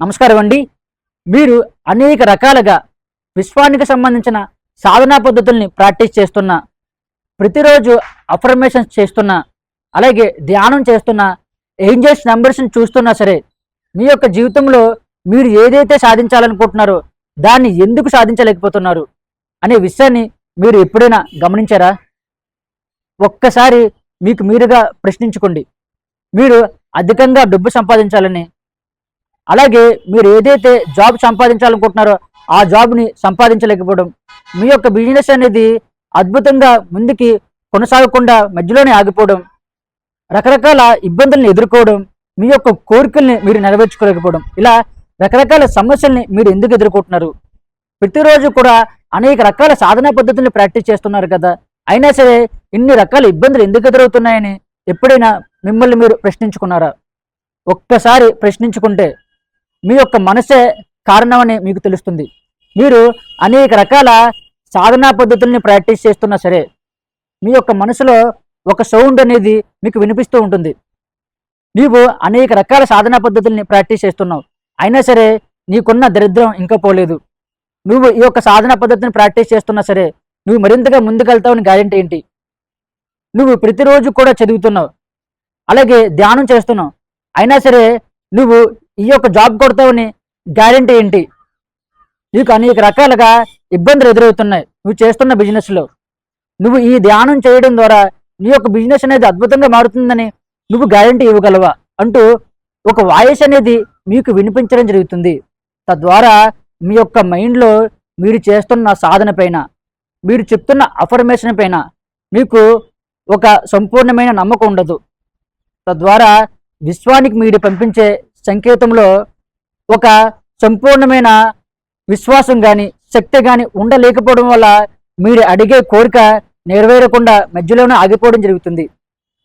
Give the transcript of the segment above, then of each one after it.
నమస్కారం అండి. మీరు అనేక రకాలుగా విశ్వానికి సంబంధించిన సాధనా పద్ధతుల్ని ప్రాక్టీస్ చేస్తున్నా, ప్రతిరోజు అఫర్మేషన్స్ చేస్తున్నా, అలాగే ధ్యానం చేస్తున్నా, ఏంజల్స్ నెంబర్స్ని చూస్తున్నా సరే, మీ యొక్క జీవితంలో మీరు ఏదైతే సాధించాలనుకుంటున్నారో దాన్ని ఎందుకు సాధించలేకపోతున్నారు అనే విషయాన్ని మీరు ఎప్పుడైనా గమనించారా? ఒక్కసారి మీకు మీరుగా ప్రశ్నించుకోండి. మీరు అధికంగా డబ్బు సంపాదించాలని, అలాగే మీరు ఏదైతే జాబ్ సంపాదించాలనుకుంటున్నారో ఆ జాబ్ని సంపాదించలేకపోవడం, మీ యొక్క బిజినెస్ అనేది అద్భుతంగా ముందుకి కొనసాగకుండా మధ్యలోనే ఆగిపోవడం, రకరకాల ఇబ్బందుల్ని ఎదుర్కోవడం, మీ యొక్క కోరికల్ని మీరు నెరవేర్చుకోలేకపోవడం, ఇలా రకరకాల సమస్యల్ని మీరు ఎందుకు ఎదుర్కొంటున్నారు? ప్రతిరోజు కూడా అనేక రకాల సాధనా పద్ధతుల్ని ప్రాక్టీస్ చేస్తున్నారు కదా, అయినా సరే ఇన్ని రకాల ఇబ్బందులు ఎందుకు ఎదురవుతున్నాయని ఎప్పుడైనా మిమ్మల్ని మీరు ప్రశ్నించుకున్నారా? ఒక్కసారి ప్రశ్నించుకుంటే మీ యొక్క మనసే కారణమని మీకు తెలుస్తుంది. మీరు అనేక రకాల సాధనా పద్ధతుల్ని ప్రాక్టీస్ చేస్తున్నా సరే, మీ యొక్క మనసులో ఒక సౌండ్ అనేది మీకు వినిపిస్తూ ఉంటుంది. నీవు అనేక రకాల సాధనా పద్ధతుల్ని ప్రాక్టీస్ చేస్తున్నావు, అయినా సరే నీకున్న దరిద్రం ఇంకా పోలేదు. నువ్వు ఈ యొక్క సాధనా పద్ధతిని ప్రాక్టీస్ చేస్తున్నా సరే, నువ్వు మరింతగా ముందుకెళ్తావని గ్యారెంటీ ఏంటి? నువ్వు ప్రతిరోజు కూడా చదువుతున్నావు, అలాగే ధ్యానం చేస్తున్నావు, అయినా సరే నువ్వు ఈ యొక్క జాబ్ కొడతావని గ్యారెంటీ ఏంటి? నీకు అనేక రకాలుగా ఇబ్బందులు ఎదురవుతున్నాయి నువ్వు చేస్తున్న బిజినెస్లో. నువ్వు ఈ ధ్యానం చేయడం ద్వారా నీ యొక్క బిజినెస్ అనేది అద్భుతంగా మారుతుందని నువ్వు గ్యారెంటీ ఇవ్వగలవా అంటూ ఒక వాయిస్ అనేది మీకు వినిపించడం జరుగుతుంది. తద్వారా మీ యొక్క మైండ్లో మీరు చేస్తున్న సాధన పైన, మీరు చెప్తున్న అఫర్మేషన్ పైన మీకు ఒక సంపూర్ణమైన నమ్మకం ఉండదు. తద్వారా విశ్వానికి మీరు పంపించే సంకేతంలో ఒక సంపూర్ణమైన విశ్వాసం కానీ శక్తి కానీ ఉండలేకపోవడం వల్ల మీరు అడిగే కోరిక నెరవేరకుండా మధ్యలోనే ఆగిపోవడం జరుగుతుంది.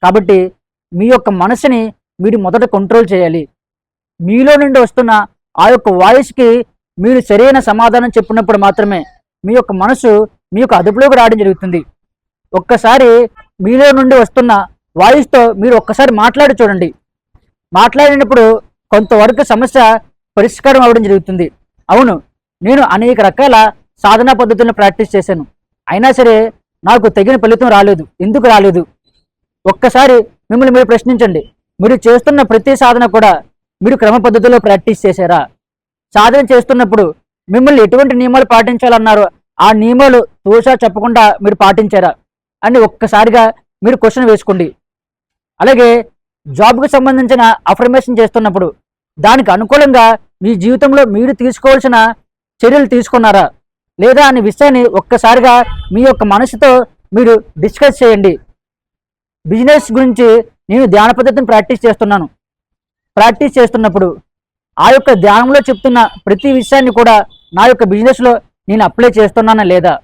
కాబట్టి మీ యొక్క మనసుని మీరు మొదట కంట్రోల్ చేయాలి. మీలో నుండి వస్తున్న ఆ యొక్క వాయిస్కి మీరు సరైన సమాధానం చెప్పినప్పుడు మాత్రమే మీ యొక్క మనసు మీ యొక్క అదుపులోకి రావడం జరుగుతుంది. ఒక్కసారి మీలో నుండి వస్తున్న వాయిస్తో మీరు ఒక్కసారి మాట్లాడి చూడండి. మాట్లాడినప్పుడు కొంతవరకు సమస్య పరిష్కారం అవ్వడం జరుగుతుంది. అవును, నేను అనేక రకాల సాధనా పద్ధతులను ప్రాక్టీస్ చేశాను, అయినా సరే నాకు తగిన ఫలితం రాలేదు. ఎందుకు రాలేదు? ఒక్కసారి మిమ్మల్ని మీరు ప్రశ్నించండి. మీరు చేస్తున్న ప్రతి సాధన కూడా మీరు క్రమ పద్ధతిలో ప్రాక్టీస్ చేశారా? సాధన చేస్తున్నప్పుడు మిమ్మల్ని ఎటువంటి నియమాలు పాటించాలన్నారో ఆ నియమాలు తోసా చెప్పకుండా మీరు పాటించారా అని ఒక్కసారిగా మీరు క్వశ్చన్ వేసుకోండి. అలాగే జాబ్కి సంబంధించిన అఫర్మేషన్ చేస్తున్నప్పుడు దానికి అనుకూలంగా మీ జీవితంలో మీరు తీసుకోవాల్సిన చర్యలు తీసుకున్నారా లేదా అనే విషయాన్ని ఒక్కసారిగా మీ యొక్క మనసుతో మీరు డిస్కస్ చేయండి. బిజినెస్ గురించి నేను ధ్యాన పద్ధతిని ప్రాక్టీస్ చేస్తున్నప్పుడు ఆ యొక్క ధ్యానంలో చెప్తున్న ప్రతి విషయాన్ని కూడా నా యొక్క బిజినెస్లో నేను అప్లై చేస్తున్నానా లేదా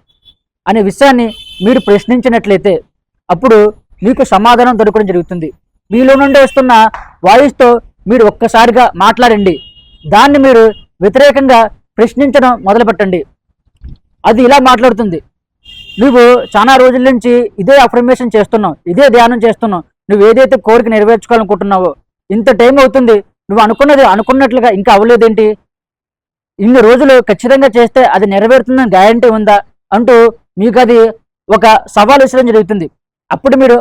అనే విషయాన్ని మీరు ప్రశ్నించినట్లయితే అప్పుడు మీకు సమాధానం దొరకడం జరుగుతుంది. మీలో నుండి వస్తున్న వాయిస్తో మీరు ఒక్కసారిగా మాట్లాడండి. దాన్ని మీరు వ్యతిరేకంగా ప్రశ్నించడం మొదలుపెట్టండి. అది ఇలా మాట్లాడుతుంది: నువ్వు చాలా రోజుల నుంచి ఇదే అఫర్మేషన్ చేస్తున్నావు, ఇదే ధ్యానం చేస్తున్నావు, నువ్వు ఏదైతే కోరిక నెరవేర్చుకోవాలనుకుంటున్నావో ఇంత టైం అవుతుంది, నువ్వు అనుకున్నది అనుకున్నట్లుగా ఇంకా అవ్వలేదేంటి? ఇన్ని రోజులు ఖచ్చితంగా చేస్తే అది నెరవేరుతుందని గ్యారంటీ ఉందా అంటూ మీకు అది ఒక సవాల్ విసరడం జరుగుతుంది. అప్పుడు మీరు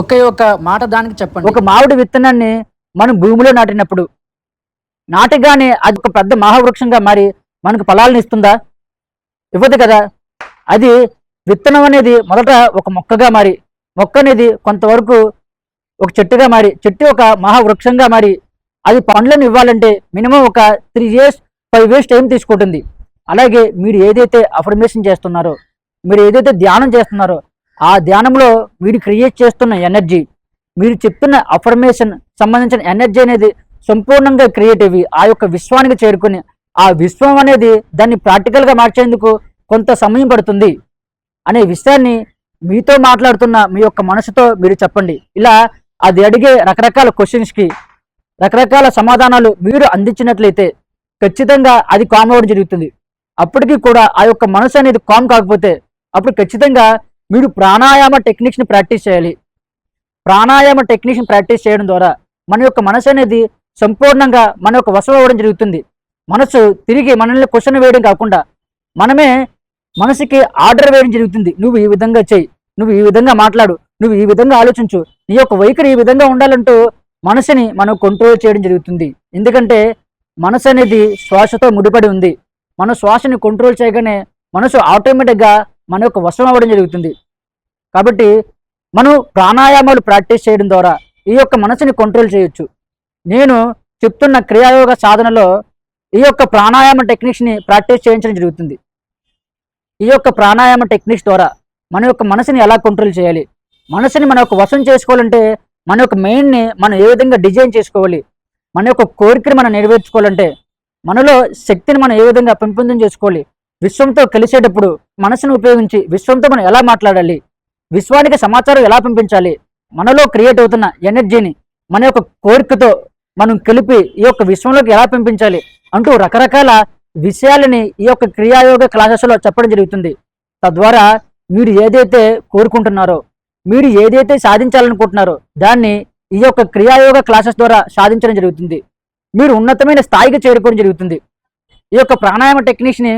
ఒకే ఒక మాట దానికి చెప్పండి. ఒక మామిడి విత్తనాన్ని మనం భూమిలో నాటినప్పుడు నాటిగానే అది ఒక పెద్ద మహావృక్షంగా మారి మనకు ఫలాలను ఇస్తుందా? ఇవ్వదు కదా. అది విత్తనం అనేది మొదట ఒక మొక్కగా మారి, మొక్క అనేది కొంతవరకు ఒక చెట్టుగా మారి, చెట్టు ఒక మహావృక్షంగా మారి అది పండ్లను ఇవ్వాలంటే మినిమం ఒక 3 years 5 years టైం తీసుకుంటుంది. అలాగే మీరు ఏదైతే అఫర్మేషన్ చేస్తున్నారో, మీరు ఏదైతే ధ్యానం చేస్తున్నారో ఆ ధ్యానంలో మీరు క్రియేట్ చేస్తున్న ఎనర్జీ, మీరు చెప్తున్న అఫర్మేషన్ సంబంధించిన ఎనర్జీ అనేది సంపూర్ణంగా క్రియేట్ అయ్యి ఆ యొక్క విశ్వానికి చేరుకుని ఆ విశ్వం అనేది దాన్ని ప్రాక్టికల్గా మార్చేందుకు కొంత సమయం పడుతుంది అనే విషయాన్ని మీతో మాట్లాడుతున్న మీ యొక్క మనసుతో మీరు చెప్పండి. ఇలా అది అడిగే రకరకాల క్వశ్చన్స్కి రకరకాల సమాధానాలు మీరు అందించినట్లయితే ఖచ్చితంగా అది కామ్ అవ్వడం జరుగుతుంది. అప్పటికీ కూడా ఆ యొక్క మనసు అనేది కామ్ కాకపోతే అప్పుడు ఖచ్చితంగా మీరు ప్రాణాయామ టెక్నిక్స్ని ప్రాక్టీస్ చేయాలి. ప్రాణాయామ టెక్నిక్స్ని ప్రాక్టీస్ చేయడం ద్వారా మన యొక్క మనసు అనేది సంపూర్ణంగా మన యొక్క వశం అవ్వడం జరుగుతుంది. మనసు తిరిగి మనల్ని క్వశ్చన్ వేయడం కాకుండా మనమే మనసుకి ఆర్డర్ వేయడం జరుగుతుంది. నువ్వు ఈ విధంగా చెయ్యి, నువ్వు ఈ విధంగా మాట్లాడు, నువ్వు ఈ విధంగా ఆలోచించు, నీ యొక్క వైఖరి ఈ విధంగా ఉండాలంటూ మనసుని మనం కంట్రోల్ చేయడం జరుగుతుంది. ఎందుకంటే మనసు అనేది శ్వాసతో ముడిపడి ఉంది. మన శ్వాసని కంట్రోల్ చేయగానే మనసు ఆటోమేటిక్గా మన యొక్క వశం అవ్వడం జరుగుతుంది. కాబట్టి మనం ప్రాణాయామాలు ప్రాక్టీస్ చేయడం ద్వారా ఈ యొక్క మనసుని కంట్రోల్ చేయొచ్చు. నేను చెప్తున్న క్రియాయోగ సాధనలో ఈ యొక్క ప్రాణాయామ టెక్నిక్స్ని ప్రాక్టీస్ చేయించడం జరుగుతుంది. ఈ యొక్క ప్రాణాయామ టెక్నిక్స్ ద్వారా మన యొక్క మనసుని ఎలా కంట్రోల్ చేయాలి, మనసుని మన యొక్క వశం చేసుకోవాలంటే మన యొక్క మైండ్ని మనం ఏ విధంగా డిజైన్ చేసుకోవాలి, మన యొక్క కోరికని మనం నెరవేర్చుకోవాలంటే మనలో శక్తిని మనం ఏ విధంగా పెంపొందం చేసుకోవాలి, విశ్వంతో కలిసేటప్పుడు మనసును ఉపయోగించి విశ్వంతో మనం ఎలా మాట్లాడాలి, విశ్వానికి సమాచారం ఎలా పంపించాలి, మనలో క్రియేట్ అవుతున్న ఎనర్జీని మన యొక్క కోరికతో మనం కలిపి ఈ యొక్క విశ్వంలోకి ఎలా పంపించాలి అంటూ రకరకాల విషయాలని ఈ యొక్క క్రియాయోగ క్లాసెస్లో చెప్పడం జరుగుతుంది. తద్వారా మీరు ఏదైతే కోరుకుంటున్నారో, మీరు ఏదైతే సాధించాలనుకుంటున్నారో దాన్ని ఈ యొక్క క్రియాయోగ క్లాసెస్ ద్వారా సాధించడం జరుగుతుంది. మీరు ఉన్నతమైన స్థాయికి చేరుకోవడం జరుగుతుంది. ఈ యొక్క ప్రాణాయామ టెక్నిక్స్ని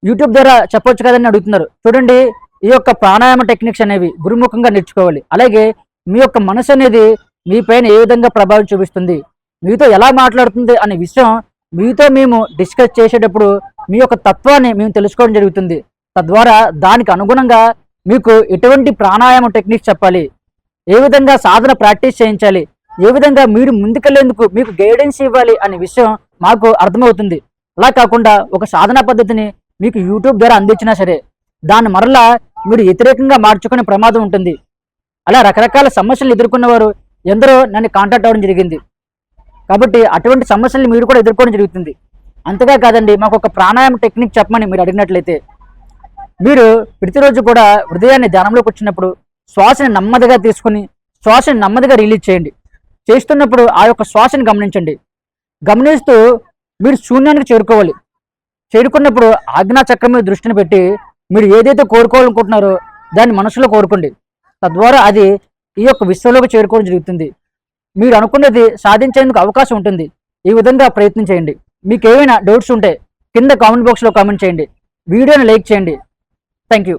యూట్యూబ్ ద్వారా చెప్పొచ్చు కదని అడుగుతున్నారు. చూడండి, ఈ యొక్క ప్రాణాయామ టెక్నిక్స్ అనేవి గురుముఖంగా నేర్చుకోవాలి. అలాగే మీ యొక్క మనసు అనేది మీ పైన ఏ విధంగా ప్రభావం చూపిస్తుంది, మీతో ఎలా మాట్లాడుతుంది అనే విషయం మీతో మేము డిస్కస్ చేసేటప్పుడు మీ యొక్క తత్వాన్ని మేము తెలుసుకోవడం జరుగుతుంది. తద్వారా దానికి అనుగుణంగా మీకు ఎటువంటి ప్రాణాయామ టెక్నిక్స్ చెప్పాలి, ఏ విధంగా సాధన ప్రాక్టీస్ చేయించాలి, ఏ విధంగా మీరు ముందుకెళ్లేందుకు మీకు గైడెన్స్ ఇవ్వాలి అనే విషయం మాకు అర్థమవుతుంది. అలా కాకుండా ఒక సాధనా పద్ధతిని మీకు యూట్యూబ్ ద్వారా అందించినా సరే దాన్ని మరలా మీరు వ్యతిరేకంగా మార్చుకునే ప్రమాదం ఉంటుంది. అలా రకరకాల సమస్యలు ఎదుర్కొన్న వారు ఎందరో నన్ను కాంటాక్ట్ అవ్వడం జరిగింది. కాబట్టి అటువంటి సమస్యలు మీరు కూడా ఎదుర్కోవడం జరుగుతుంది. అంతగా కాదండి, మాకు ఒక ప్రాణాయామ టెక్నిక్ చెప్పమని మీరు అడిగినట్లయితే మీరు ప్రతిరోజు కూడా హృదయాన్ని ధ్యానంలోకి వచ్చినప్పుడు శ్వాసని నెమ్మదిగా తీసుకుని శ్వాసని నెమ్మదిగా రిలీజ్ చేయండి. చేస్తున్నప్పుడు ఆ యొక్క శ్వాసని గమనించండి. గమనిస్తూ మీరు శూన్యానికి చేరుకోవాలి. చేరుకున్నప్పుడు ఆజ్ఞా చక్రం మీద దృష్టిని పెట్టి మీరు ఏదైతే కోరుకోవాలనుకుంటున్నారో దాన్ని మనసులో కోరుకోండి. తద్వారా అది ఈ యొక్క విశ్వంలోకి చేరుకోవడం జరుగుతుంది. మీరు అనుకున్నది సాధించేందుకు అవకాశం ఉంటుంది. ఈ విధంగా ప్రయత్నం చేయండి. మీకు ఏమైనా డౌట్స్ ఉంటే కింద కామెంట్ బాక్స్లో కామెంట్ చేయండి. వీడియోని లైక్ చేయండి. Thank you.